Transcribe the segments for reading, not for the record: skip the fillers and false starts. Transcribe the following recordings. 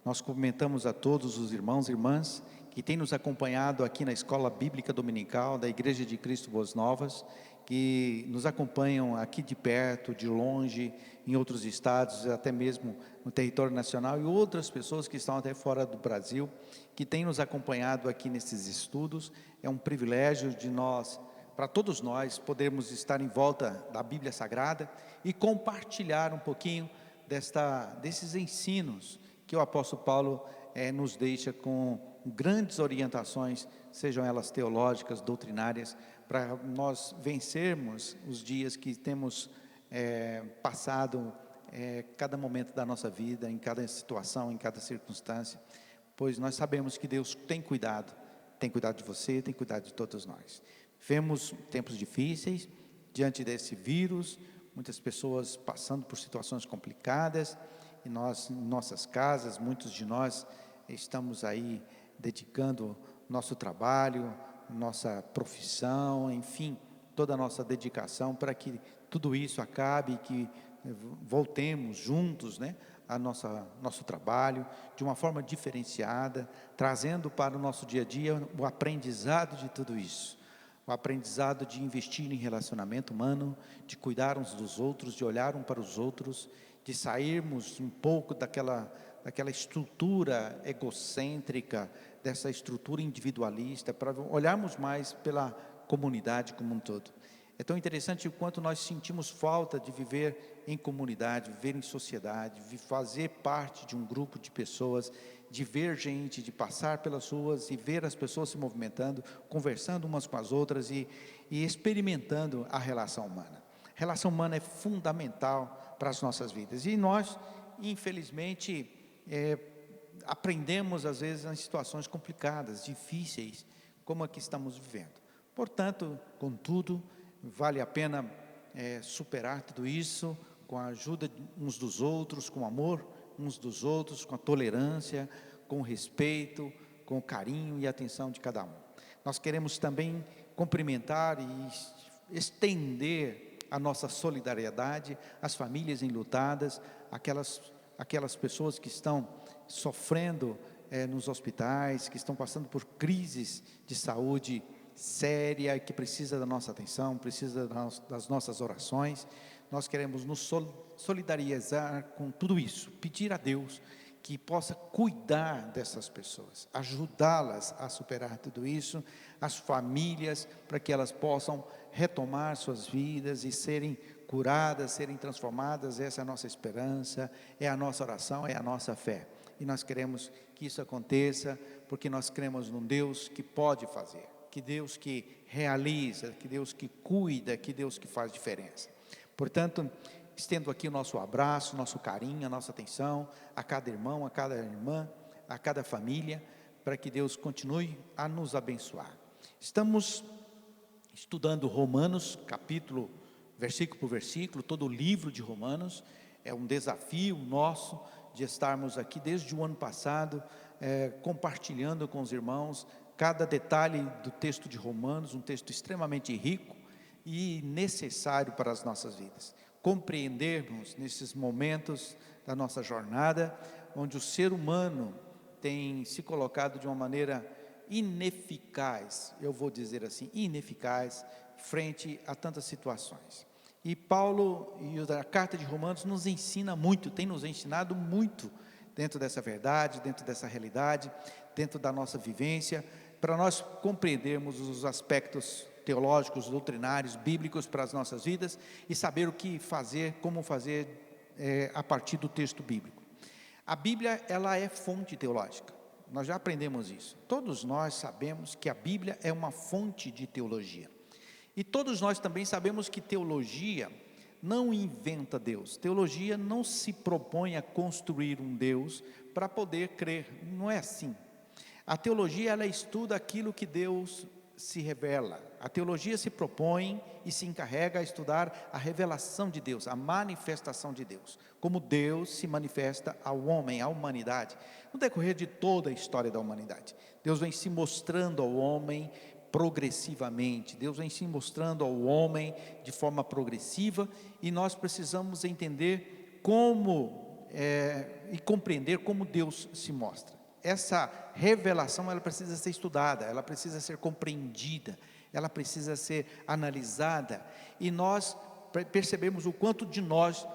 Nós cumprimentamos a todos os irmãos e irmãs que têm nos acompanhado aqui na Escola Bíblica Dominical da Igreja de Cristo Boas Novas, que nos acompanham aqui de perto, de longe, em outros estados, até mesmo no território nacional, e outras pessoas que estão até fora do Brasil, que têm nos acompanhado aqui nesses estudos. É um privilégio de nós, para todos nós, podermos estar em volta da Bíblia Sagrada e compartilhar um pouquinho desses ensinos que o apóstolo Paulo nos deixa com grandes orientações, sejam elas teológicas, doutrinárias, para nós vencermos os dias que temos passado, cada momento da nossa vida, em cada situação, em cada circunstância, pois nós sabemos que Deus tem cuidado de você, tem cuidado de todos nós. Vemos tempos difíceis, diante desse vírus, muitas pessoas passando por situações complicadas, e nós, em nossas casas, muitos de nós estamos aí dedicando nosso trabalho, nossa profissão, enfim, toda a nossa dedicação para que tudo isso acabe e que voltemos juntos, a nosso trabalho, de uma forma diferenciada, trazendo para o nosso dia a dia o aprendizado de tudo isso. O aprendizado de investir em relacionamento humano, de cuidar uns dos outros, de olhar um para os outros, de sairmos um pouco daquela estrutura egocêntrica, dessa estrutura individualista, para olharmos mais pela comunidade como um todo. É tão interessante o quanto nós sentimos falta de viver em comunidade, viver em sociedade, de fazer parte de um grupo de pessoas, de ver gente, de passar pelas ruas e ver as pessoas se movimentando, conversando umas com as outras e experimentando a relação humana. A relação humana é fundamental para as nossas vidas, e nós, infelizmente, aprendemos às vezes em situações complicadas, difíceis, como a que estamos vivendo. Portanto, contudo, vale a pena superar tudo isso, com a ajuda uns dos outros, com o amor uns dos outros, com a tolerância, com o respeito, com o carinho e a atenção de cada um. Nós queremos também cumprimentar e estender a nossa solidariedade às famílias enlutadas, aquelas pessoas que estão sofrendo nos hospitais, que estão passando por crises de saúde séria, que precisa da nossa atenção, precisa das nossas orações. Nós queremos nos solidarizar com tudo isso, pedir a Deus que possa cuidar dessas pessoas, ajudá-las a superar tudo isso, as famílias, para que elas possam retomar suas vidas e serem curadas, serem transformadas. Essa é a nossa esperança, é a nossa oração, é a nossa fé, e nós queremos que isso aconteça, porque nós cremos num Deus que pode fazer, que Deus que realiza, que Deus que cuida, que Deus que faz diferença. Portanto, estendo aqui o nosso abraço, nosso carinho, a nossa atenção a cada irmão, a cada irmã, a cada família, para que Deus continue a nos abençoar. Estamos estudando Romanos, capítulo, versículo por versículo, todo o livro de Romanos. É um desafio nosso de estarmos aqui desde o ano passado, compartilhando com os irmãos cada detalhe do texto de Romanos, um texto extremamente rico e necessário para as nossas vidas. Compreendermos nesses momentos da nossa jornada, onde o ser humano tem se colocado de uma maneira ineficaz, eu vou dizer assim, ineficaz, frente a tantas situações. E Paulo, e a carta de Romanos nos ensina muito, tem nos ensinado muito, dentro dessa verdade, dentro dessa realidade, dentro da nossa vivência, para nós compreendermos os aspectos teológicos, doutrinários, bíblicos para as nossas vidas, e saber o que fazer, como fazer a partir do texto bíblico. A Bíblia, ela é fonte teológica, nós já aprendemos isso. Todos nós sabemos que a Bíblia é uma fonte de teologia, e todos nós também sabemos que teologia não inventa Deus. Teologia não se propõe a construir um Deus para poder crer, não é assim. A teologia, ela estuda aquilo que Deus se revela. A teologia se propõe e se encarrega a estudar a revelação de Deus, a manifestação de Deus, como Deus se manifesta ao homem, à humanidade, no decorrer de toda a história da humanidade. Deus vem se mostrando ao homem progressivamente, Deus vem se mostrando ao homem de forma progressiva, e nós precisamos entender como e compreender como Deus se mostra. Essa revelação, ela precisa ser estudada, ela precisa ser compreendida, ela precisa ser analisada, e nós percebemos o quanto de nós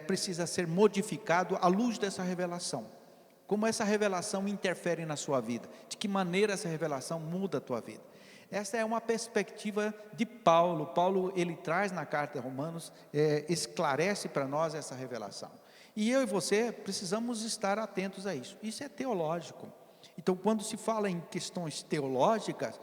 precisa ser modificado à luz dessa revelação. Como essa revelação interfere na sua vida, de que maneira essa revelação muda a tua vida. Essa é uma perspectiva de Paulo. Paulo, ele traz na carta de Romanos, esclarece para nós essa revelação. E eu e você precisamos estar atentos a isso. Isso é teológico. Então, quando se fala em questões teológicas,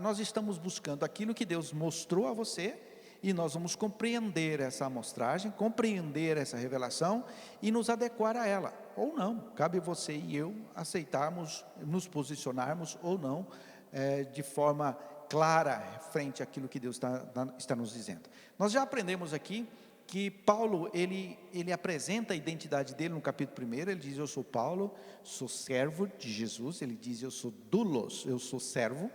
nós estamos buscando aquilo que Deus mostrou a você, e nós vamos compreender essa amostragem, compreender essa revelação e nos adequar a ela, ou não. Cabe você e eu aceitarmos, nos posicionarmos ou não, de forma clara, frente àquilo que Deus está nos dizendo. Nós já aprendemos aqui que Paulo, ele apresenta a identidade dele no capítulo 1, ele diz: eu sou Paulo, sou servo de Jesus. Ele diz: eu sou doulos, eu sou servo,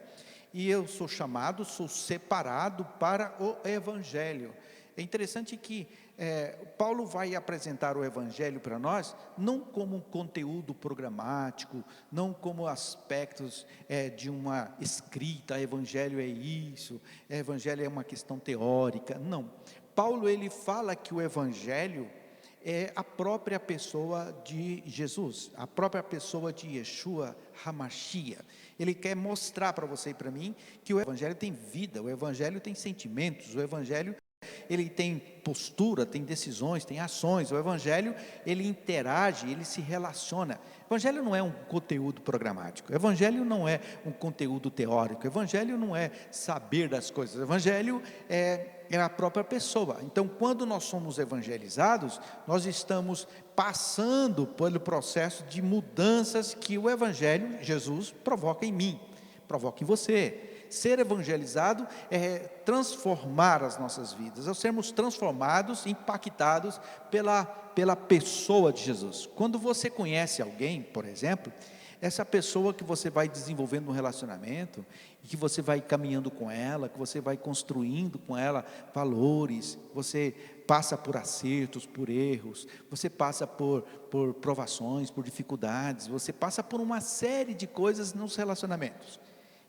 e eu sou chamado, sou separado para o Evangelho. É interessante que Paulo vai apresentar o Evangelho para nós, não como um conteúdo programático, não como aspectos de uma escrita, Evangelho é isso, Evangelho é uma questão teórica, não. Paulo, ele fala que o Evangelho é a própria pessoa de Jesus, a própria pessoa de Yeshua HaMashiach. Ele quer mostrar para você e para mim que o Evangelho tem vida, o Evangelho tem sentimentos, o Evangelho, ele tem postura, tem decisões, tem ações. O Evangelho, ele interage, ele se relaciona. O Evangelho não é um conteúdo programático, o Evangelho não é um conteúdo teórico, o Evangelho não é saber das coisas, o Evangelho é a própria pessoa. Então, quando nós somos evangelizados, nós estamos passando pelo processo de mudanças que o Evangelho, Jesus, provoca em mim, provoca em você. Ser evangelizado é transformar as nossas vidas, é sermos transformados, impactados pela pessoa de Jesus. Quando você conhece alguém, por exemplo, essa pessoa que você vai desenvolvendo um relacionamento, e que você vai caminhando com ela, que você vai construindo com ela valores, você passa por acertos, por erros, você passa por provações, por dificuldades, você passa por uma série de coisas nos relacionamentos.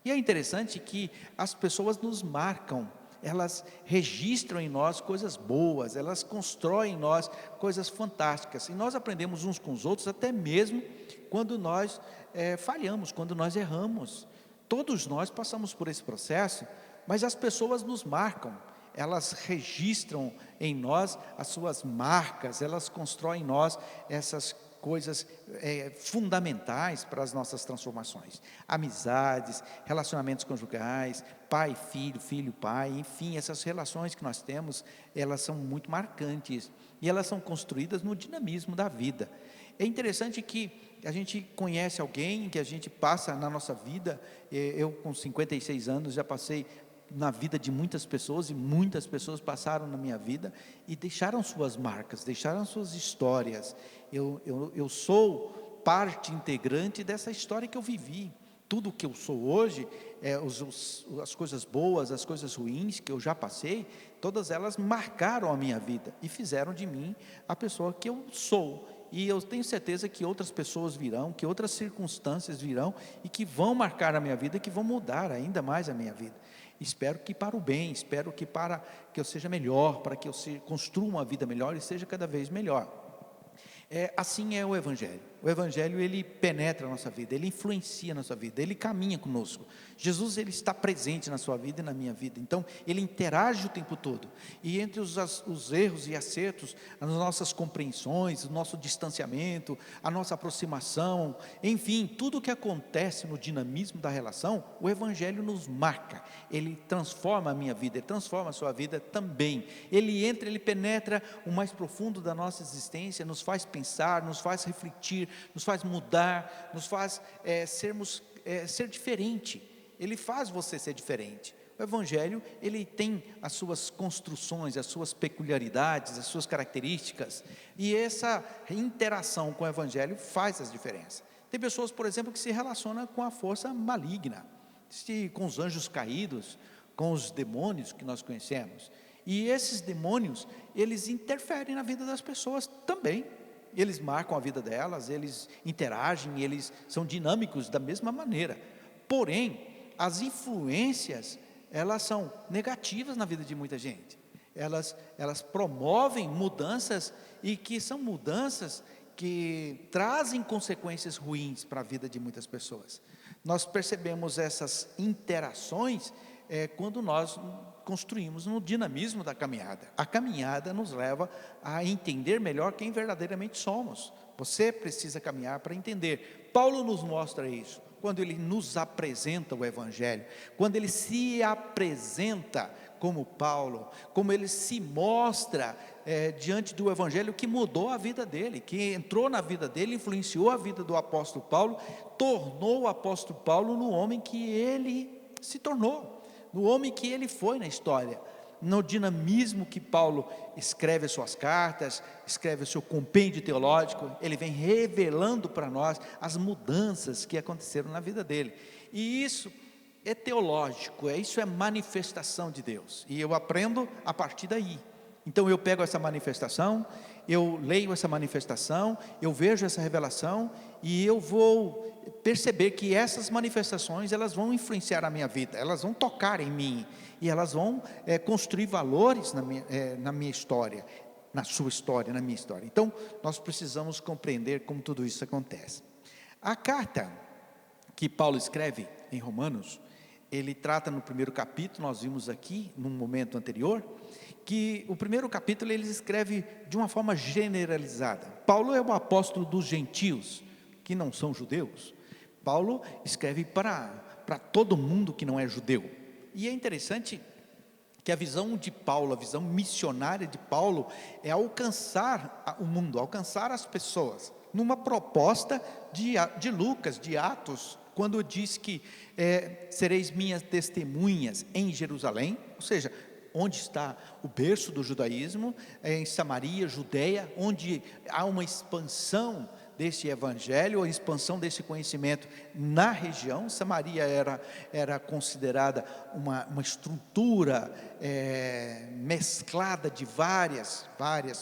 E é interessante que as pessoas nos marcam, elas registram em nós coisas boas, elas constroem em nós coisas fantásticas, e nós aprendemos uns com os outros, até mesmo quando nós falhamos, quando nós erramos. Todos nós passamos por esse processo, mas as pessoas nos marcam, elas registram em nós as suas marcas, elas constroem em nós essas coisas fundamentais para as nossas transformações. Amizades, relacionamentos conjugais, pai, filho, pai, enfim, essas relações que nós temos, elas são muito marcantes, e elas são construídas no dinamismo da vida. É interessante que a gente conhece alguém, que a gente passa na nossa vida. Eu com 56 anos já passei na vida de muitas pessoas, e muitas pessoas passaram na minha vida e deixaram suas marcas, deixaram suas histórias. Eu sou parte integrante dessa história que eu vivi. Tudo que eu sou hoje, as coisas boas, as coisas ruins que eu já passei, todas elas marcaram a minha vida e fizeram de mim a pessoa que eu sou. E eu tenho certeza que outras pessoas virão, que outras circunstâncias virão, e que vão marcar a minha vida, que vão mudar ainda mais a minha vida. Espero que para o bem, espero que para que eu seja melhor, para que eu construa uma vida melhor e seja cada vez melhor. Assim é o Evangelho. O Evangelho, ele penetra a nossa vida, ele influencia a nossa vida, ele caminha conosco. Jesus, ele está presente na sua vida e na minha vida, então ele interage o tempo todo. E entre os erros e acertos, as nossas compreensões, o nosso distanciamento, a nossa aproximação, enfim, tudo o que acontece no dinamismo da relação, o Evangelho nos marca, ele transforma a minha vida, ele transforma a sua vida também. Ele entra, ele penetra o mais profundo da nossa existência, nos faz pensar, nos faz refletir, nos faz mudar, nos faz ser diferente. Ele faz você ser diferente. O Evangelho, ele tem as suas construções, as suas peculiaridades, as suas características, e essa interação com o Evangelho faz as diferenças. Tem pessoas, por exemplo, que se relacionam com a força maligna, com os anjos caídos, com os demônios que nós conhecemos, e esses demônios, eles interferem na vida das pessoas também. eles marcam a vida delas, eles interagem, eles são dinâmicos da mesma maneira. Porém, as influências, elas são negativas na vida de muita gente. Elas promovem mudanças, e que são mudanças que trazem consequências ruins para a vida de muitas pessoas. Nós percebemos essas interações quando nós construímos no dinamismo da caminhada. A caminhada nos leva a entender melhor quem verdadeiramente somos. Você precisa caminhar para entender. Paulo nos mostra isso, quando ele nos apresenta o Evangelho, quando ele se apresenta como Paulo, como ele se mostra diante do Evangelho, que mudou a vida dele, que entrou na vida dele, influenciou a vida do apóstolo Paulo, tornou o apóstolo Paulo no homem que ele se tornou, no homem que ele foi na história, no dinamismo que Paulo escreve as suas cartas, escreve o seu compêndio teológico. Ele vem revelando para nós as mudanças que aconteceram na vida dele, e isso é teológico, isso é manifestação de Deus, e eu aprendo a partir daí. Então eu pego essa manifestação, eu leio essa manifestação, eu vejo essa revelação, e eu vou perceber que essas manifestações, elas vão influenciar a minha vida, elas vão tocar em mim, e elas vão construir valores na minha história, na sua história, na minha história. Então nós precisamos compreender como tudo isso acontece. A carta que Paulo escreve em Romanos, ele trata no primeiro capítulo, nós vimos aqui num momento anterior, que o primeiro capítulo ele escreve de uma forma generalizada. Paulo é o apóstolo dos gentios, que não são judeus. Paulo escreve para todo mundo que não é judeu. E é interessante que a visão de Paulo, a visão missionária de Paulo, é alcançar o mundo, alcançar as pessoas, numa proposta de Lucas, de Atos, quando diz que sereis minhas testemunhas em Jerusalém, ou seja, onde está o berço do judaísmo, em Samaria, Judeia, onde há uma expansão desse evangelho, a expansão desse conhecimento na região. Samaria era considerada uma estrutura mesclada de várias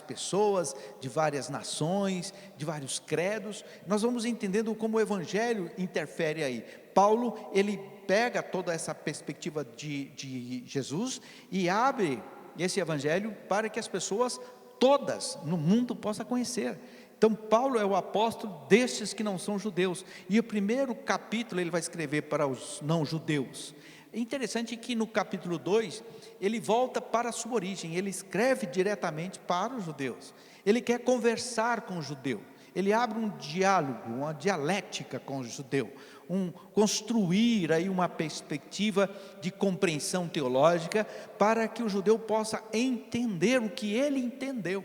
pessoas, de várias nações, de vários credos. Nós vamos entendendo como o evangelho interfere aí. Paulo, ele pega toda essa perspectiva de Jesus e abre esse evangelho para que as pessoas todas no mundo possam conhecer. Então Paulo é o apóstolo destes que não são judeus, e o primeiro capítulo ele vai escrever para os não judeus. É interessante que no capítulo 2, ele volta para a sua origem, ele escreve diretamente para os judeus, ele quer conversar com o judeu, ele abre um diálogo, uma dialética com o judeu, construir aí uma perspectiva de compreensão teológica, para que o judeu possa entender o que ele entendeu,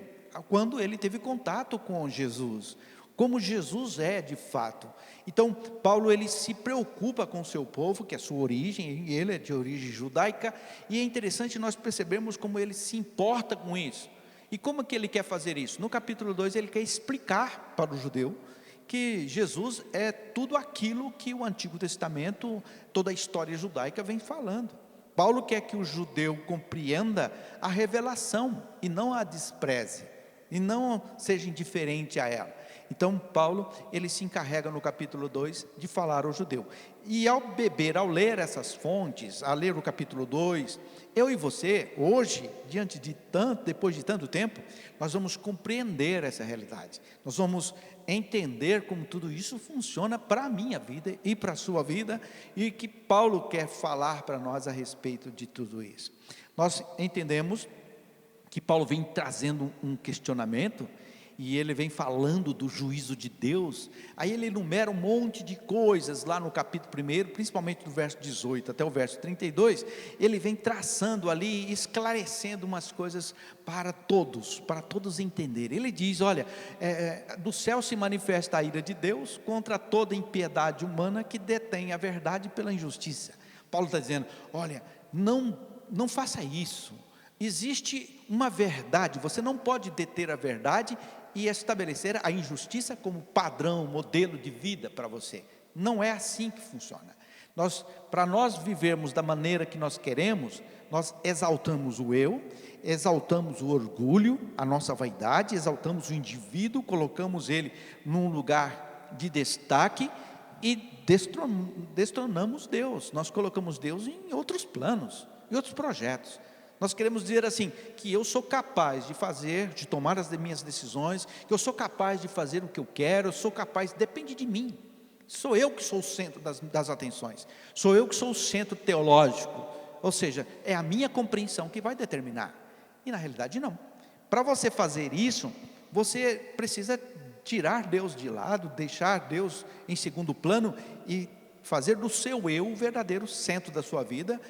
quando ele teve contato com Jesus, como Jesus é de fato. Então Paulo ele se preocupa com o seu povo, que é a sua origem, ele é de origem judaica, e é interessante nós percebermos como ele se importa com isso. E como que ele quer fazer isso? No capítulo 2 ele quer explicar para o judeu que Jesus é tudo aquilo que o Antigo Testamento, toda a história judaica vem falando. Paulo quer que o judeu compreenda a revelação e não a despreze, e não seja indiferente a ela. Então Paulo, ele se encarrega no capítulo 2 de falar ao judeu, e ao ler essas fontes, a ler o capítulo 2, eu e você, hoje, depois de tanto tempo, nós vamos compreender essa realidade, nós vamos entender como tudo isso funciona para a minha vida e para a sua vida, e que Paulo quer falar para nós a respeito de tudo isso. Nós entendemos que Paulo vem trazendo um questionamento, e ele vem falando do juízo de Deus. Aí ele enumera um monte de coisas lá no capítulo 1, principalmente do verso 18 até o verso 32, ele vem traçando ali, esclarecendo umas coisas para todos entenderem. Ele diz, olha, do céu se manifesta a ira de Deus contra toda impiedade humana que detém a verdade pela injustiça. Paulo está dizendo, olha, não faça isso. Existe uma verdade, você não pode deter a verdade e estabelecer a injustiça como padrão, modelo de vida para você. Não é assim que funciona. Para nós vivermos da maneira que nós queremos, nós exaltamos o eu, exaltamos o orgulho, a nossa vaidade, exaltamos o indivíduo, colocamos ele num lugar de destaque e destronamos Deus. Nós colocamos Deus em outros planos, em outros projetos. Nós queremos dizer assim, que eu sou capaz de fazer, de tomar as minhas decisões, que eu sou capaz de fazer o que eu quero, eu sou capaz, depende de mim. Sou eu que sou o centro das atenções, sou eu que sou o centro teológico, ou seja, é a minha compreensão que vai determinar, e na realidade não. Para você fazer isso, você precisa tirar Deus de lado, deixar Deus em segundo plano, e fazer do seu eu o verdadeiro centro da sua vida,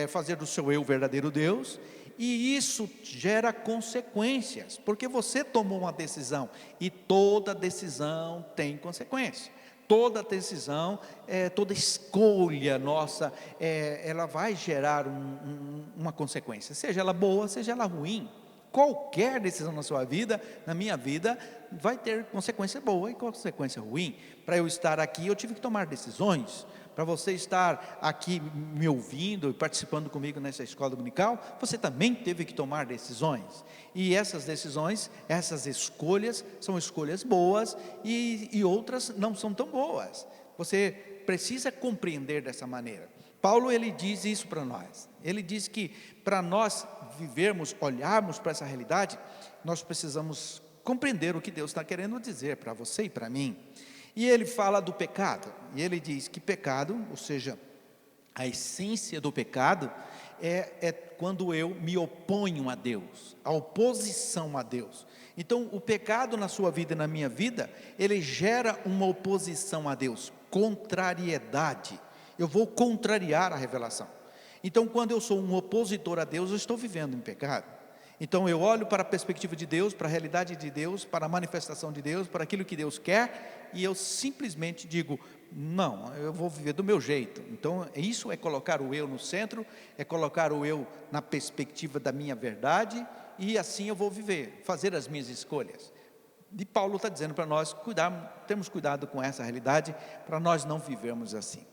fazer do seu eu o verdadeiro Deus, e isso gera consequências, porque você tomou uma decisão, e toda decisão tem consequência. Toda decisão, toda escolha nossa, ela vai gerar uma consequência, seja ela boa, seja ela ruim. Qualquer decisão na sua vida, na minha vida, vai ter consequência boa e consequência ruim. Para eu estar aqui, eu tive que tomar decisões. Para você estar aqui me ouvindo e participando comigo nessa escola dominical, você também teve que tomar decisões. E essas decisões, essas escolhas, são escolhas boas e outras não são tão boas. Você precisa compreender dessa maneira. Paulo, ele diz isso para nós. Ele diz que para nós vivermos, olharmos para essa realidade, nós precisamos compreender o que Deus está querendo dizer para você e para mim. E ele fala do pecado, e ele diz que pecado, ou seja, a essência do pecado, é quando eu me oponho a Deus, a oposição a Deus. Então o pecado na sua vida e na minha vida, ele gera uma oposição a Deus, contrariedade, eu vou contrariar a revelação. Então quando eu sou um opositor a Deus, eu estou vivendo em pecado. Então eu olho para a perspectiva de Deus, para a realidade de Deus, para a manifestação de Deus, para aquilo que Deus quer, e eu simplesmente digo, não, eu vou viver do meu jeito. Então isso é colocar o eu no centro, é colocar o eu na perspectiva da minha verdade, e assim eu vou viver, fazer as minhas escolhas. E Paulo está dizendo para nós, temos cuidado com essa realidade, para nós não vivermos assim.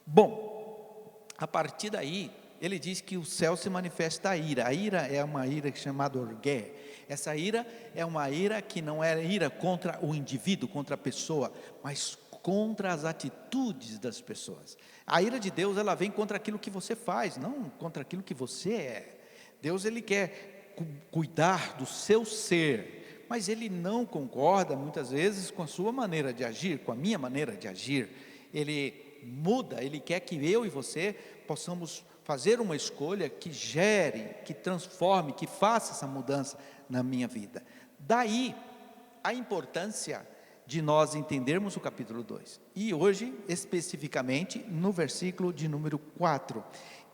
Bom, a partir daí, ele diz que o céu se manifesta a ira é uma ira chamada orgué. Essa ira é uma ira que não é ira contra o indivíduo, contra a pessoa, mas contra as atitudes das pessoas. A ira de Deus, ela vem contra aquilo que você faz, não contra aquilo que você é. Deus, ele quer cuidar do seu ser, mas ele não concorda muitas vezes com a sua maneira de agir, com a minha maneira de agir. Ele muda, ele quer que eu e você possamos fazer uma escolha que gere, que transforme, que faça essa mudança na minha vida. Daí a importância de nós entendermos o capítulo 2. E hoje, especificamente, no versículo de número 4,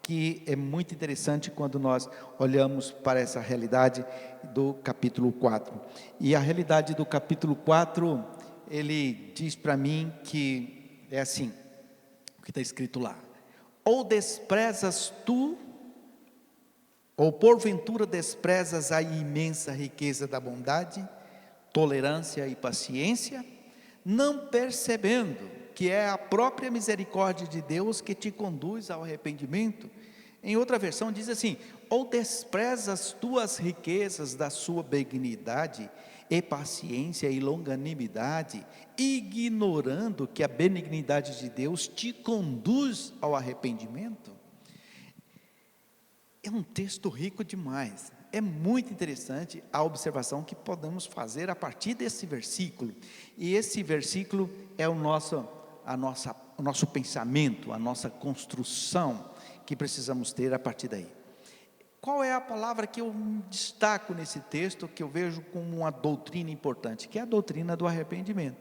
que é muito interessante quando nós olhamos para essa realidade do capítulo 4. E a realidade do capítulo 4, ele diz para mim que é assim, o que está escrito lá. Ou desprezas tu, ou porventura desprezas a imensa riqueza da bondade, tolerância e paciência, não percebendo que é a própria misericórdia de Deus que te conduz ao arrependimento. Em outra versão diz assim, ou desprezas tu as riquezas da sua benignidade, e paciência e longanimidade, ignorando que a benignidade de Deus te conduz ao arrependimento. É um texto rico demais, é muito interessante a observação que podemos fazer a partir desse versículo, e esse versículo é o nosso pensamento, a nossa construção que precisamos ter a partir daí. Qual é a palavra que eu destaco nesse texto, que eu vejo como uma doutrina importante, que é a doutrina do arrependimento.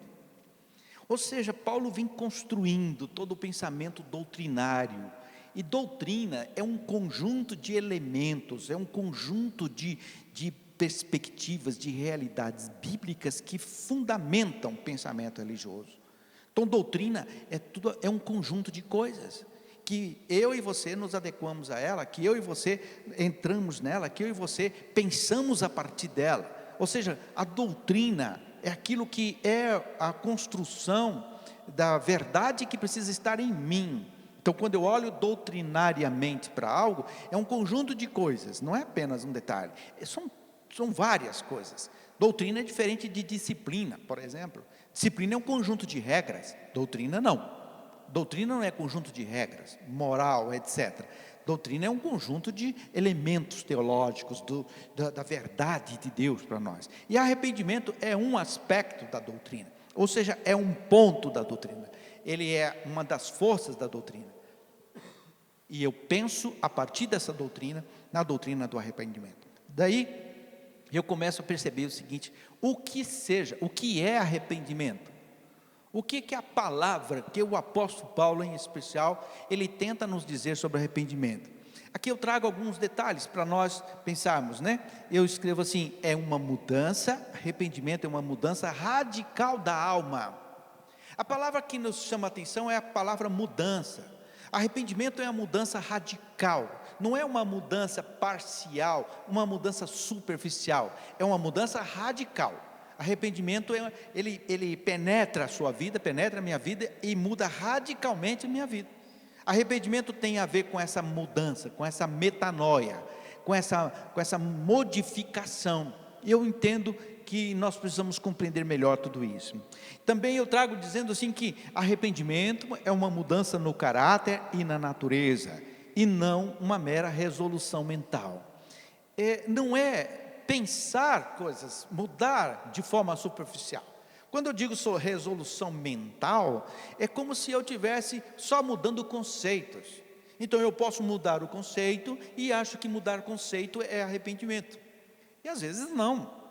Ou seja, Paulo vem construindo todo o pensamento doutrinário, e doutrina é um conjunto de elementos, é um conjunto de perspectivas, de realidades bíblicas que fundamentam o pensamento religioso. Então doutrina é um conjunto de coisas, que eu e você nos adequamos a ela, que eu e você entramos nela, que eu e você pensamos a partir dela. Ou seja, a doutrina é aquilo que é a construção da verdade que precisa estar em mim, Então, quando eu olho doutrinariamente para algo, é um conjunto de coisas, não é apenas um detalhe, são várias coisas. Doutrina é diferente de disciplina, por exemplo. Disciplina é um conjunto de regras, doutrina não. Doutrina não é conjunto de regras, moral, etc. Doutrina é um conjunto de elementos teológicos da verdade de Deus para nós. E arrependimento é um aspecto da doutrina, ou seja, é um ponto da doutrina. Ele é uma das forças da doutrina. E eu penso a partir dessa doutrina, na doutrina do arrependimento. Daí eu começo a perceber o seguinte: o que é arrependimento? O que é a palavra que o apóstolo Paulo, em especial, ele tenta nos dizer sobre arrependimento? Aqui eu trago alguns detalhes para nós pensarmos, né? Eu escrevo assim: é uma mudança, arrependimento é uma mudança radical da alma. A palavra que nos chama a atenção é a palavra mudança. Arrependimento é uma mudança radical, não é uma mudança parcial, uma mudança superficial, é uma mudança radical. Arrependimento, ele penetra a sua vida, penetra a minha vida e muda radicalmente a minha vida. Arrependimento tem a ver com essa mudança, com essa metanoia, com essa modificação. E eu entendo que nós precisamos compreender melhor tudo isso. Também eu trago dizendo assim que arrependimento é uma mudança no caráter e na natureza, e não uma mera resolução mental. Não é pensar coisas, mudar de forma superficial. Quando eu digo sobre resolução mental, é como se eu tivesse só mudando conceitos. Então eu posso mudar o conceito e acho que mudar o conceito é arrependimento. E às vezes não.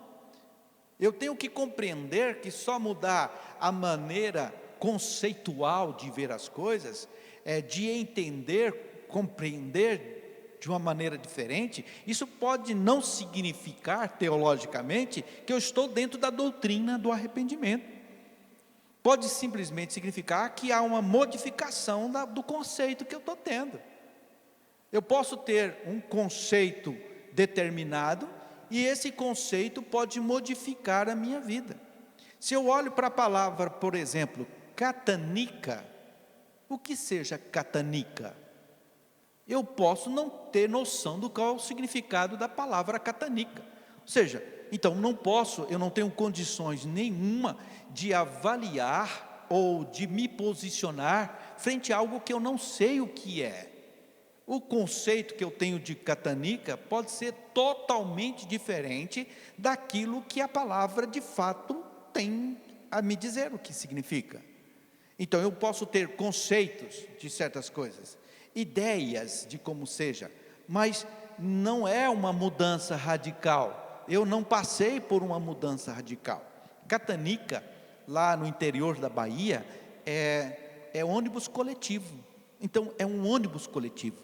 Eu tenho que compreender que só mudar a maneira conceitual de ver as coisas, de entender, compreender de uma maneira diferente, isso pode não significar teologicamente que eu estou dentro da doutrina do arrependimento. Pode simplesmente significar que há uma modificação do conceito que eu estou tendo. Eu posso ter um conceito determinado, e esse conceito pode modificar a minha vida. Se eu olho para a palavra, por exemplo, catanica, o que seja catanica? Eu posso não ter noção do qual é o significado da palavra catanica. Ou seja, então eu não tenho condições nenhuma de avaliar ou de me posicionar frente a algo que eu não sei o que é. O conceito que eu tenho de catanica pode ser totalmente diferente daquilo que a palavra de fato tem a me dizer o que significa. Então eu posso ter conceitos de certas coisas, ideias de como seja, mas não é uma mudança radical. Eu não passei por uma mudança radical. Catanica, lá no interior da Bahia, é ônibus coletivo. Então é um ônibus coletivo.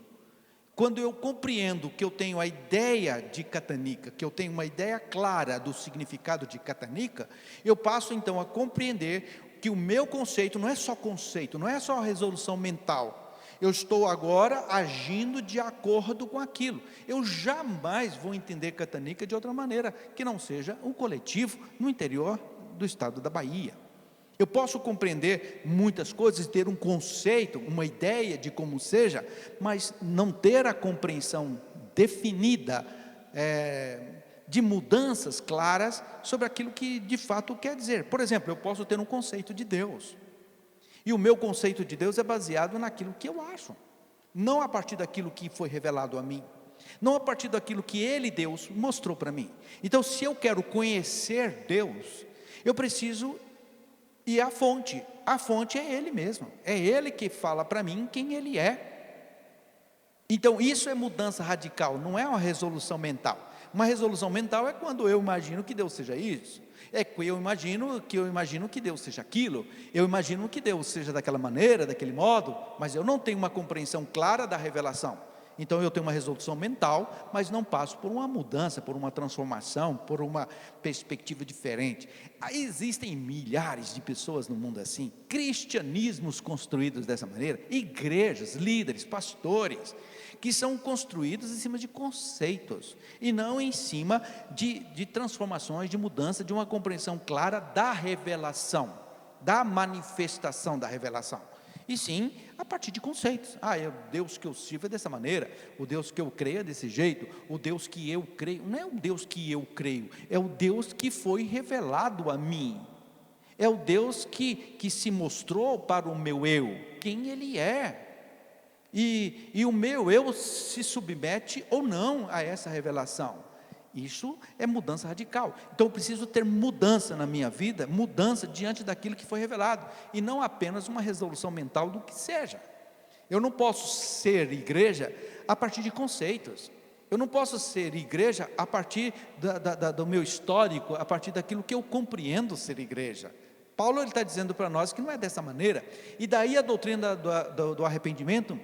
Quando eu compreendo que eu tenho a ideia de catanica, que eu tenho uma ideia clara do significado de catanica, eu passo então a compreender que o meu conceito não é só conceito, não é só resolução mental. Eu estou agora agindo de acordo com aquilo. Eu jamais vou entender catanica de outra maneira que não seja um coletivo no interior do estado da Bahia. Eu posso compreender muitas coisas, ter um conceito, uma ideia de como seja, mas não ter a compreensão definida de mudanças claras sobre aquilo que de fato quer dizer. Por exemplo, eu posso ter um conceito de Deus, e o meu conceito de Deus é baseado naquilo que eu acho, não a partir daquilo que foi revelado a mim, não a partir daquilo que Ele, Deus, mostrou para mim. Então, se eu quero conhecer Deus, eu preciso ir à fonte. A fonte é Ele mesmo, é Ele que fala para mim quem Ele é. Então isso é mudança radical, não é uma resolução mental. Uma resolução mental é quando eu imagino que Deus seja isso, eu imagino que Deus seja aquilo, eu imagino que Deus seja daquela maneira, daquele modo, mas eu não tenho uma compreensão clara da revelação. Então eu tenho uma resolução mental, mas não passo por uma mudança, por uma transformação, por uma perspectiva diferente. Aí existem milhares de pessoas no mundo assim, cristianismos construídos dessa maneira, igrejas, líderes, pastores, que são construídos em cima de conceitos, e não em cima de transformações, de mudança, de uma compreensão clara da revelação, da manifestação da revelação. e sim a partir de conceitos. É o Deus que eu sirvo é dessa maneira, o Deus que eu creio é desse jeito, o Deus que eu creio, não é o Deus que eu creio, é o Deus que foi revelado a mim, é o Deus que se mostrou para o meu eu, quem Ele é, e o meu eu se submete ou não a essa revelação. Isso é mudança radical. Então eu preciso ter mudança na minha vida, mudança diante daquilo que foi revelado, e não apenas uma resolução mental do que seja. Eu não posso ser igreja a partir de conceitos, eu não posso ser igreja a partir do meu histórico, a partir daquilo que eu compreendo ser igreja. Paulo ele está dizendo para nós que não é dessa maneira, e daí a doutrina do arrependimento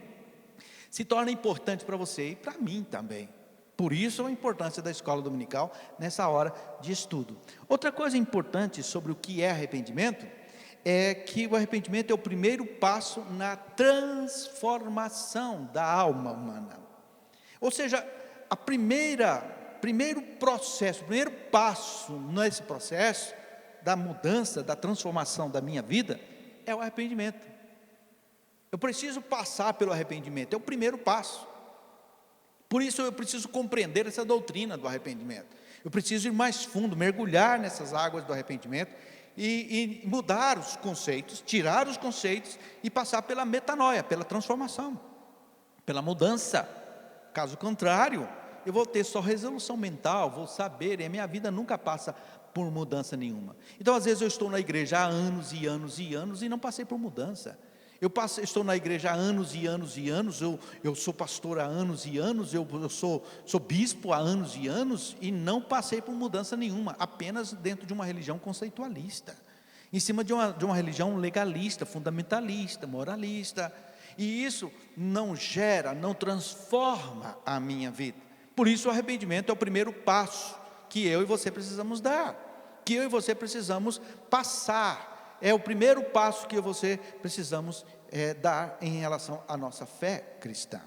se torna importante para você e para mim também. Por isso a importância da escola dominical nessa hora de estudo. Outra coisa importante sobre o que é arrependimento é que o arrependimento é o primeiro passo na transformação da alma humana. Ou seja, primeiro processo, o primeiro passo nesse processo da mudança, da transformação da minha vida é o arrependimento. Eu preciso passar pelo arrependimento, é o primeiro passo. Por isso eu preciso compreender essa doutrina do arrependimento. Eu preciso ir mais fundo, mergulhar nessas águas do arrependimento e mudar os conceitos, tirar os conceitos e passar pela metanoia, pela transformação, pela mudança. Caso contrário, eu vou ter só resolução mental, vou saber, e a minha vida nunca passa por mudança nenhuma. Então às vezes eu estou na igreja há anos e anos e anos e não passei por mudança. Estou na igreja há anos e anos e anos, eu sou pastor há anos e anos, eu sou bispo há anos e anos, e não passei por mudança nenhuma, apenas dentro de uma religião conceitualista, em cima de uma religião legalista, fundamentalista, moralista, e isso não gera, não transforma a minha vida. Por isso o arrependimento é o primeiro passo que eu e você precisamos dar, que eu e você precisamos passar. É o primeiro passo que eu e você precisamos dar em relação à nossa fé cristã.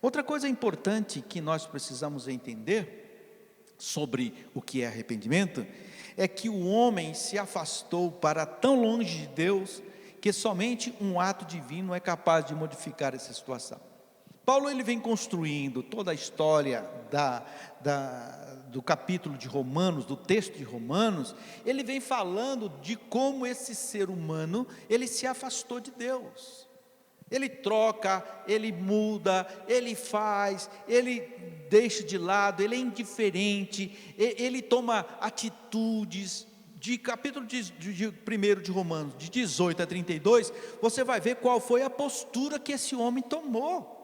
Outra coisa importante que nós precisamos entender sobre o que é arrependimento é que o homem se afastou para tão longe de Deus que somente um ato divino é capaz de modificar essa situação. Paulo ele vem construindo toda a história do capítulo de Romanos, do texto de Romanos, ele vem falando de como esse ser humano, ele se afastou de Deus, ele troca, ele muda, ele faz, ele deixa de lado, ele é indiferente, ele toma atitudes. De capítulo de 1 de Romanos, de 18 a 32, você vai ver qual foi a postura que esse homem tomou.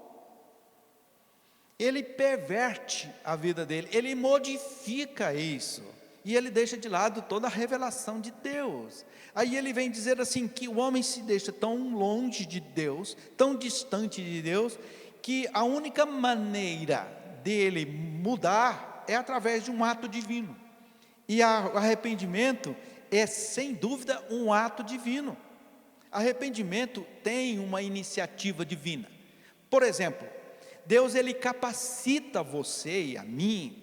Ele perverte a vida dele, ele modifica isso, e ele deixa de lado toda a revelação de Deus. Aí ele vem dizer assim, que o homem se deixa tão longe de Deus, tão distante de Deus, que a única maneira dele mudar é através de um ato divino, e o arrependimento é sem dúvida um ato divino. Arrependimento tem uma iniciativa divina. Por exemplo, Deus ele capacita você e a mim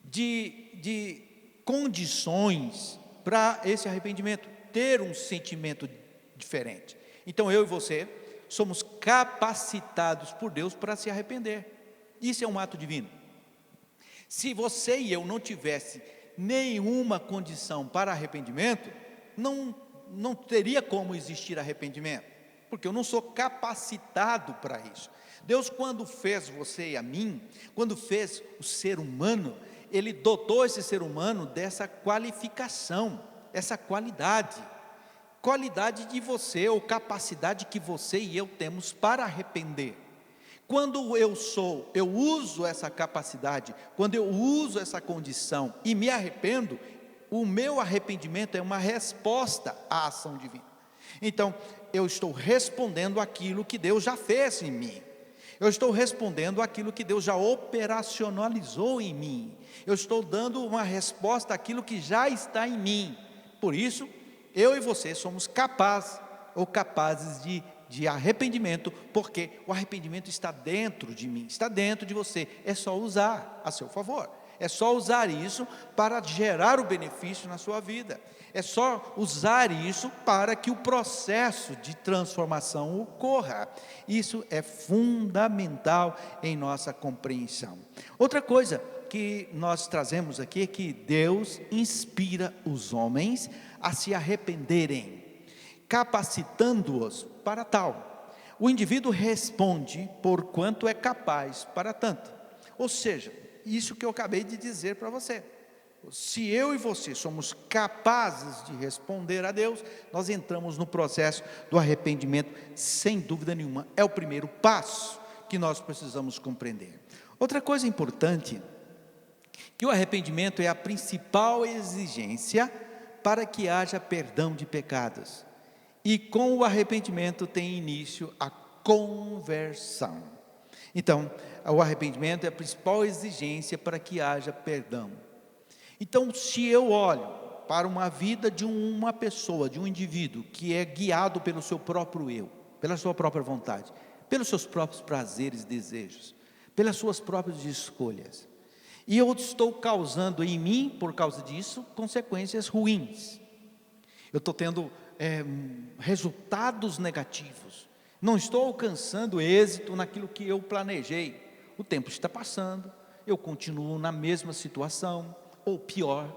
de condições para esse arrependimento, ter um sentimento diferente. Então eu e você somos capacitados por Deus para se arrepender. Isso é um ato divino. Se você e eu não tivesse nenhuma condição para arrependimento, não teria como existir arrependimento, porque eu não sou capacitado para isso. Deus, quando fez você e a mim, quando fez o ser humano, Ele dotou esse ser humano dessa qualificação, essa qualidade de você, ou capacidade que você e eu temos para arrepender. Quando eu uso essa capacidade, quando eu uso essa condição e me arrependo, o meu arrependimento é uma resposta à ação divina. Então, eu estou respondendo aquilo que Deus já fez em mim. Eu estou respondendo aquilo que Deus já operacionalizou em mim. Eu estou dando uma resposta àquilo que já está em mim. Por isso, eu e você somos capazes de arrependimento, porque o arrependimento está dentro de mim, está dentro de você, é só usar a seu favor. É só usar isso para gerar o benefício na sua vida. É só usar isso para que o processo de transformação ocorra. Isso é fundamental em nossa compreensão. Outra coisa que nós trazemos aqui é que Deus inspira os homens a se arrependerem, capacitando-os para tal. O indivíduo responde por quanto é capaz para tanto. Ou seja, isso que eu acabei de dizer para você. Se eu e você somos capazes de responder a Deus, nós entramos no processo do arrependimento, sem dúvida nenhuma. É o primeiro passo que nós precisamos compreender. Outra coisa importante, que o arrependimento é a principal exigência para que haja perdão de pecados. E com o arrependimento tem início a conversão. Então, o arrependimento é a principal exigência para que haja perdão. Então, se eu olho para uma vida de uma pessoa, de um indivíduo, que é guiado pelo seu próprio eu, pela sua própria vontade, pelos seus próprios prazeres e desejos, pelas suas próprias escolhas, e eu estou causando em mim, por causa disso, consequências ruins, eu estou tendo resultados negativos, não estou alcançando êxito naquilo que eu planejei, o tempo está passando, eu continuo na mesma situação, ou pior,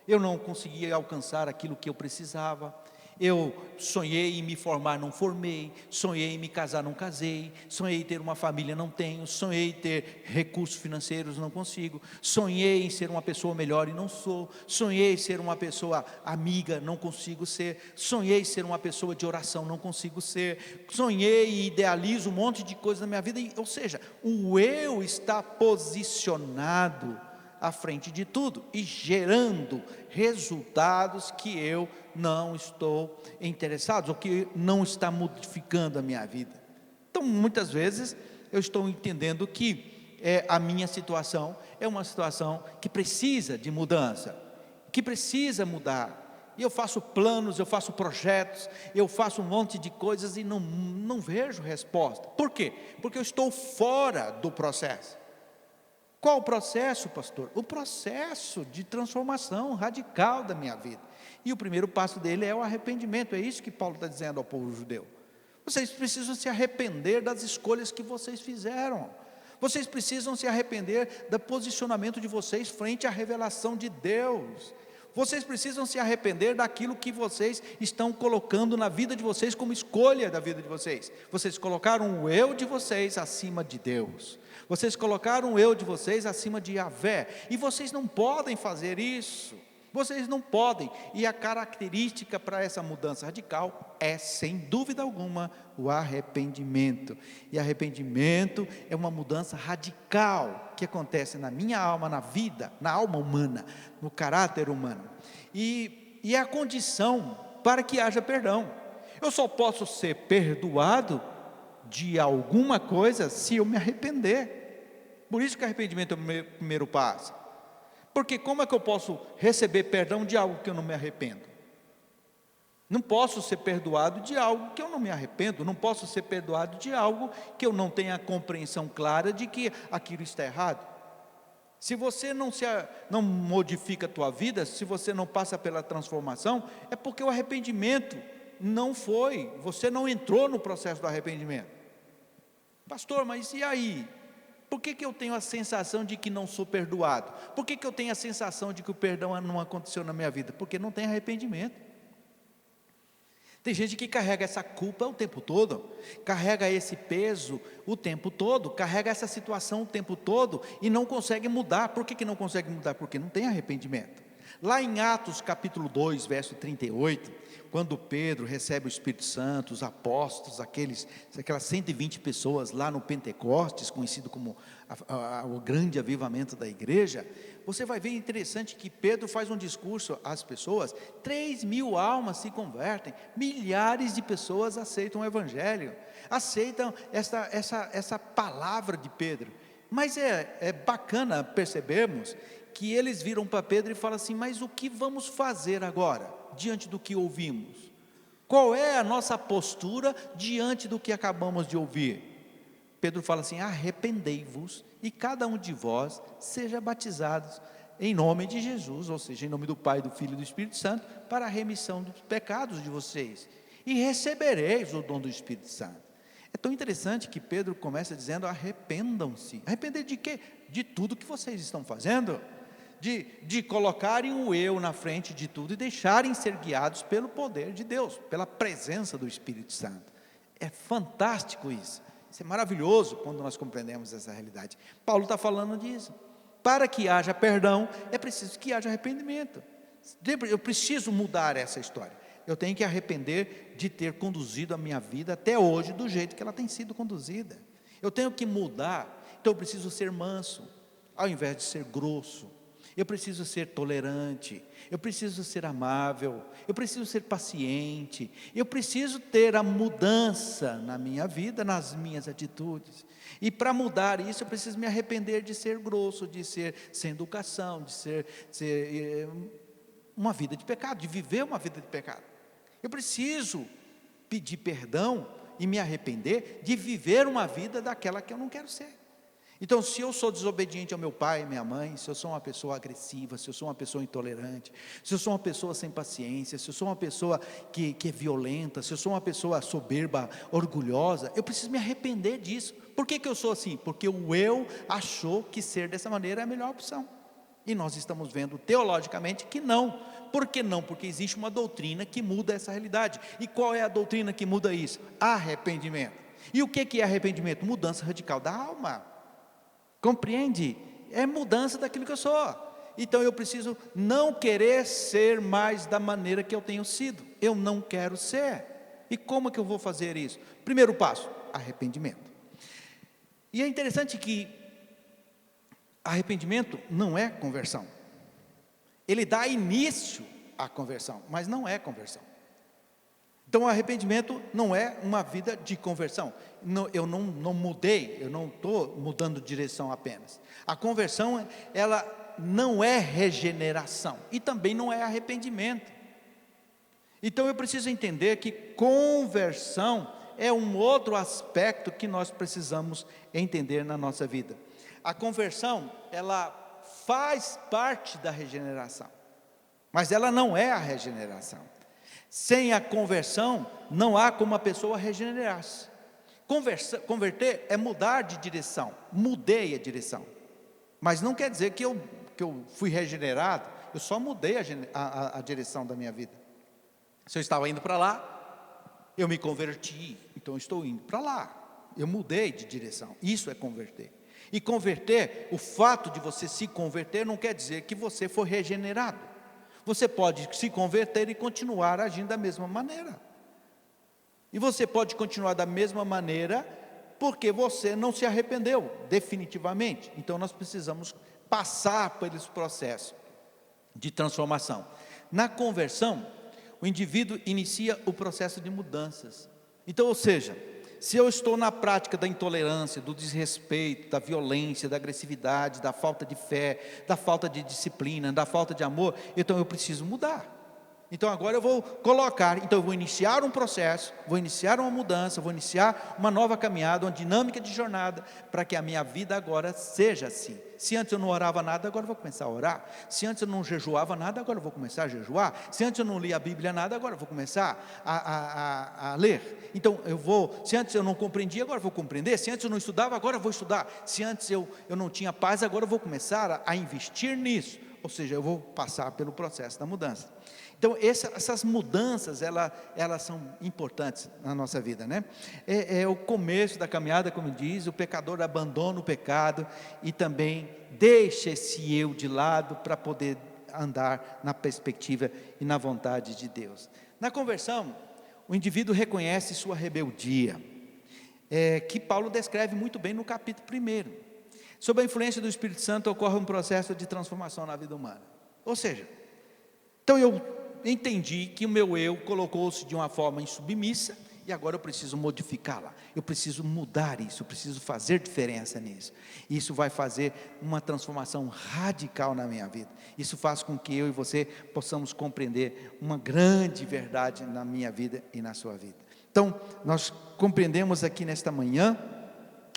eu não consegui alcançar aquilo que eu precisava, eu sonhei em me formar, não formei, sonhei em me casar, não casei, sonhei em ter uma família, não tenho, sonhei em ter recursos financeiros, não consigo, sonhei em ser uma pessoa melhor e não sou, sonhei em ser uma pessoa amiga, não consigo ser, sonhei em ser uma pessoa de oração, não consigo ser, sonhei e idealizo um monte de coisas na minha vida, ou seja, o eu está posicionado à frente de tudo, e gerando resultados que eu não estou interessado, ou que não está modificando a minha vida. Então, muitas vezes, eu estou entendendo que a minha situação é uma situação que precisa de mudança, que precisa mudar, e eu faço planos, eu faço projetos, eu faço um monte de coisas e não vejo resposta. Por quê? Porque eu estou fora do processo. Qual o processo, pastor? O processo de transformação radical da minha vida. E o primeiro passo dele é o arrependimento. É isso que Paulo está dizendo ao povo judeu. Vocês precisam se arrepender das escolhas que vocês fizeram. Vocês precisam se arrepender do posicionamento de vocês frente à revelação de Deus. Vocês precisam se arrepender daquilo que vocês estão colocando na vida de vocês como escolha da vida de vocês. Vocês colocaram o eu de vocês acima de Deus. Vocês colocaram o eu de vocês acima de Yahvé. E vocês não podem fazer isso. Vocês não podem. E a característica para essa mudança radical é, sem dúvida alguma, o arrependimento. E arrependimento é uma mudança radical que acontece na minha alma, na vida, na alma humana, no caráter humano. E é a condição para que haja perdão. Eu só posso ser perdoado de alguma coisa se eu me arrepender. Por isso que arrependimento é o primeiro passo. Porque como é que eu posso receber perdão de algo que eu não me arrependo? Não posso ser perdoado de algo que eu não me arrependo. Não posso ser perdoado de algo que eu não tenha a compreensão clara de que aquilo está errado. Se você não modifica a tua vida, se você não passa pela transformação, é porque o arrependimento não foi, você não entrou no processo do arrependimento. Pastor, mas e aí? Por que eu tenho a sensação de que não sou perdoado? Por que eu tenho a sensação de que o perdão não aconteceu na minha vida? Porque não tem arrependimento. Tem gente que carrega essa culpa o tempo todo, carrega esse peso o tempo todo, carrega essa situação o tempo todo e não consegue mudar. Por que não consegue mudar? Porque não tem arrependimento. Lá em Atos capítulo 2, verso 38, quando Pedro recebe o Espírito Santo, os apóstolos, aquelas 120 pessoas lá no Pentecostes, conhecido como o grande avivamento da igreja, você vai ver interessante que Pedro faz um discurso às pessoas, 3.000 almas se convertem, milhares de pessoas aceitam o Evangelho, aceitam essa palavra de Pedro. Mas é bacana percebermos que eles viram para Pedro e falam assim: mas o que vamos fazer agora, diante do que ouvimos? Qual é a nossa postura diante do que acabamos de ouvir? Pedro fala assim: arrependei-vos e cada um de vós seja batizados em nome de Jesus, ou seja, em nome do Pai, do Filho e do Espírito Santo, para a remissão dos pecados de vocês, e recebereis o dom do Espírito Santo. É tão interessante que Pedro começa dizendo: arrependam-se. Arrepender de quê? De tudo que vocês estão fazendo, de colocarem o eu na frente de tudo e deixarem ser guiados pelo poder de Deus, pela presença do Espírito Santo. É fantástico isso. Isso é maravilhoso quando nós compreendemos essa realidade. Paulo está falando disso. Para que haja perdão, é preciso que haja arrependimento. Eu preciso mudar essa história. Eu tenho que arrepender de ter conduzido a minha vida até hoje do jeito que ela tem sido conduzida. Eu tenho que mudar. Então eu preciso ser manso, ao invés de ser grosso. Eu preciso ser tolerante, eu preciso ser amável, eu preciso ser paciente, eu preciso ter a mudança na minha vida, nas minhas atitudes. E para mudar isso, eu preciso me arrepender de ser grosso, de ser sem educação, de ser uma vida de pecado, de viver uma vida de pecado. Eu preciso pedir perdão e me arrepender de viver uma vida daquela que eu não quero ser. Então, se eu sou desobediente ao meu pai e minha mãe, se eu sou uma pessoa agressiva, se eu sou uma pessoa intolerante, se eu sou uma pessoa sem paciência, se eu sou uma pessoa que é violenta, se eu sou uma pessoa soberba, orgulhosa, eu preciso me arrepender disso. Por que eu sou assim? Porque o eu achou que ser dessa maneira é a melhor opção. E nós estamos vendo teologicamente que não. Por que não? Porque existe uma doutrina que muda essa realidade. E qual é a doutrina que muda isso? Arrependimento. E o que é arrependimento? Mudança radical da alma. Compreende? É mudança daquilo que eu sou. Então eu preciso não querer ser mais da maneira que eu tenho sido. Eu não quero ser. E como que eu vou fazer isso? Primeiro passo, arrependimento. E é interessante que arrependimento não é conversão. Ele dá início à conversão, mas não é conversão. Então o arrependimento não é uma vida de conversão. Eu não mudei, eu não estou mudando de direção apenas. A conversão, ela não é regeneração e também não é arrependimento. Então eu preciso entender que conversão é um outro aspecto que nós precisamos entender na nossa vida. A conversão, ela faz parte da regeneração, mas ela não é a regeneração. Sem a conversão, não há como a pessoa regenerar-se. Converter é mudar de direção. Mudei a direção, mas não quer dizer que eu fui regenerado. Eu só mudei a direção da minha vida. Se eu estava indo para lá, eu me converti, então eu estou indo para lá. Eu mudei de direção. Isso é converter. E converter, o fato de você se converter não quer dizer que você foi regenerado. Você pode se converter e continuar agindo da mesma maneira. E você pode continuar da mesma maneira porque você não se arrependeu definitivamente. Então nós precisamos passar por esse processo de transformação. Na conversão, o indivíduo inicia o processo de mudanças. Então, ou seja, se eu estou na prática da intolerância, do desrespeito, da violência, da agressividade, da falta de fé, da falta de disciplina, da falta de amor, então eu preciso mudar. Então agora eu vou então eu vou iniciar um processo, vou iniciar uma mudança, vou iniciar uma nova caminhada, uma dinâmica de jornada, para que a minha vida agora seja assim. Se antes eu não orava nada, agora eu vou começar a orar. Se antes eu não jejuava nada, agora eu vou começar a jejuar. Se antes eu não lia a Bíblia nada, agora eu vou começar a ler. Então se antes eu não compreendia, agora eu vou compreender. Se antes eu não estudava, agora eu vou estudar. Se antes eu não tinha paz, agora eu vou começar a investir nisso. Ou seja, eu vou passar pelo processo da mudança. Então essas mudanças, elas são importantes na nossa vida, né? É o começo da caminhada, como diz, o pecador abandona o pecado e também deixa esse eu de lado para poder andar na perspectiva e na vontade de Deus. Na conversão, o indivíduo reconhece sua rebeldia, que Paulo descreve muito bem no capítulo 1. Sob a influência do Espírito Santo ocorre um processo de transformação na vida humana. Ou seja, então eu entendi que o meu eu colocou-se de uma forma insubmissa e agora eu preciso modificá-la, eu preciso mudar isso, eu preciso fazer diferença nisso. Isso vai fazer uma transformação radical na minha vida. Isso faz com que eu e você possamos compreender uma grande verdade na minha vida e na sua vida. Então, nós compreendemos aqui nesta manhã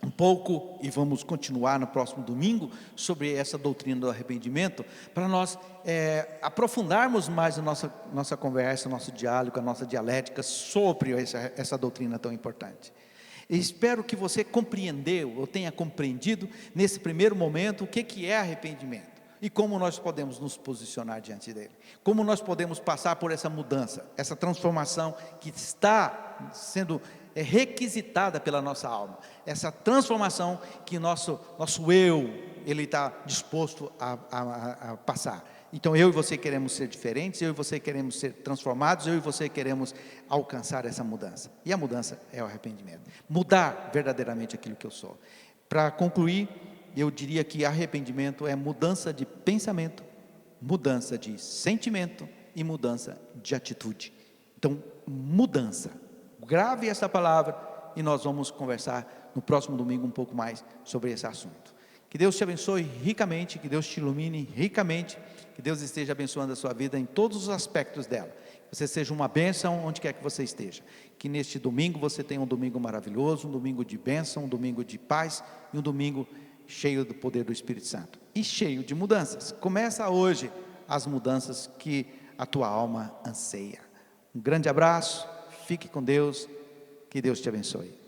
um pouco, e vamos continuar no próximo domingo, sobre essa doutrina do arrependimento, para nós aprofundarmos mais a nossa conversa, nosso diálogo, a nossa dialética sobre essa doutrina tão importante. Eu espero que você compreendeu, ou tenha compreendido, nesse primeiro momento, o que é arrependimento, e como nós podemos nos posicionar diante dele, como nós podemos passar por essa mudança, essa transformação que está sendo requisitada pela nossa alma, essa transformação que nosso eu, ele está disposto a passar. Então eu e você queremos ser diferentes, eu e você queremos ser transformados, eu e você queremos alcançar essa mudança, e a mudança é o arrependimento, mudar verdadeiramente aquilo que eu sou. Para concluir, eu diria que arrependimento é mudança de pensamento, mudança de sentimento e mudança de atitude. Então, mudança, grave essa palavra, e nós vamos conversar no próximo domingo um pouco mais sobre esse assunto. Que Deus te abençoe ricamente, que Deus te ilumine ricamente, que Deus esteja abençoando a sua vida em todos os aspectos dela, que você seja uma bênção onde quer que você esteja, que neste domingo você tenha um domingo maravilhoso, um domingo de bênção, um domingo de paz, e um domingo cheio do poder do Espírito Santo, e cheio de mudanças. Começa hoje as mudanças que a tua alma anseia. Um grande abraço, fique com Deus, que Deus te abençoe.